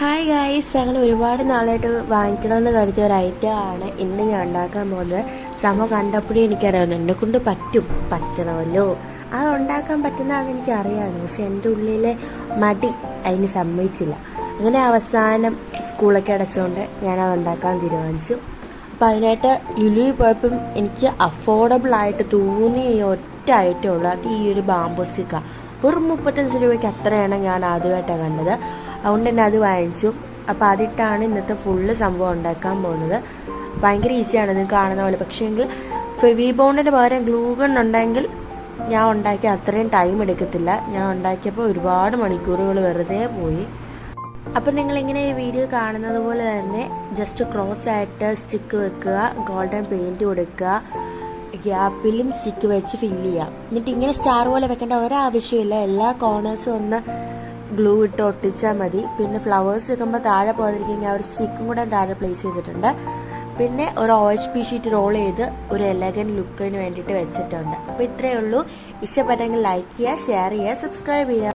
Hi guys, ഞങ്ങൾ ഒരുപാട് നാളായിട്ട് വാങ്ങിക്കണമെന്ന് കരുതിയ ഒരു ഐറ്റം ആണ് ഇന്ന് ഞാൻ ഉണ്ടാക്കാൻ പോകുന്നത്. സംഭവം കണ്ടപ്പോഴേ എനിക്കറിയാവുന്നു എന്നെ കൊണ്ട് പറ്റണമല്ലോ, അത് ഉണ്ടാക്കാൻ പറ്റുന്നതാണെന്ന് എനിക്കറിയാമായിരുന്നു. പക്ഷെ എൻ്റെ ഉള്ളിലെ മടി അതിന് സമ്മതിച്ചില്ല. അങ്ങനെ അവസാനം സ്കൂളൊക്കെ അടച്ചുകൊണ്ട് ഞാനത് ഉണ്ടാക്കാൻ തീരുമാനിച്ചു. അപ്പം അതിനായിട്ട് ലുലുവിൽ പോയപ്പം എനിക്ക് അഫോർഡബിൾ ആയിട്ട് തോന്നിയ ഒറ്റ ഐറ്റം ഉള്ളൂ, അത് ഈ ഒരു ബാംബൂ സ്റ്റിക്കാണ്. വെറും 35 രൂപയ്ക്ക് അത്രയാണ് ഞാൻ ആദ്യമായിട്ടാണ് കണ്ടത്. അതുകൊണ്ട് തന്നെ അത് വാങ്ങിച്ചു. അപ്പോൾ അതിട്ടാണ് ഇന്നത്തെ ഫുള്ള് സംഭവം ഉണ്ടാക്കാൻ പോകുന്നത്. ഭയങ്കര ഈസിയാണ് നിങ്ങൾക്ക് കാണുന്ന പോലെ. പക്ഷേ എങ്കിൽ ഫെവിബോണ്ടിന് പകരം ഗ്ലൂ ഗൺ ഉണ്ടെങ്കിൽ ഞാൻ ഉണ്ടാക്കിയ അത്രയും ടൈം എടുക്കത്തില്ല. ഞാൻ ഉണ്ടാക്കിയപ്പോൾ ഒരുപാട് മണിക്കൂറുകൾ വെറുതെ പോയി. അപ്പം നിങ്ങളിങ്ങനെ ഈ വീഡിയോ കാണുന്നത് പോലെ തന്നെ ജസ്റ്റ് ക്രോസ് ആയിട്ട് സ്റ്റിക്ക് വെക്കുക, ഗോൾഡൻ പെയിൻറ്റ് കൊടുക്കുക, ഗ്യാപ്പിലും സ്റ്റിക്ക് വെച്ച് ഫില്ല് ചെയ്യുക. എന്നിട്ട് ഇങ്ങനെ സ്റ്റാർ പോലെ വെക്കേണ്ട ഒരാവശ്യമില്ല. എല്ലാ കോർണേഴ്സും ഒന്ന് ഗ്ലൂ ഇട്ട് ഒട്ടിച്ചാൽ മതി. പിന്നെ ഫ്ലവേഴ്സ് വെക്കുമ്പോൾ താഴെ പോകാതിരിക്കാൻ ഞാൻ ഒരു സ്റ്റിക്കും കൂടെ താഴെ പ്ലേസ് ചെയ്തിട്ടുണ്ട്. പിന്നെ ഒരു OHP ഷീറ്റ് റോൾ ചെയ്ത് ഒരു എലഗൻറ്റ് ലുക്കിന് വേണ്ടിയിട്ട് വെച്ചിട്ടുണ്ട്. അപ്പോൾ ഇത്രയേ ഉള്ളൂ. ഇഷ്ടപ്പെട്ടെങ്കിൽ ലൈക്ക് ചെയ്യുക, ഷെയർ ചെയ്യുക, സബ്സ്ക്രൈബ് ചെയ്യുക.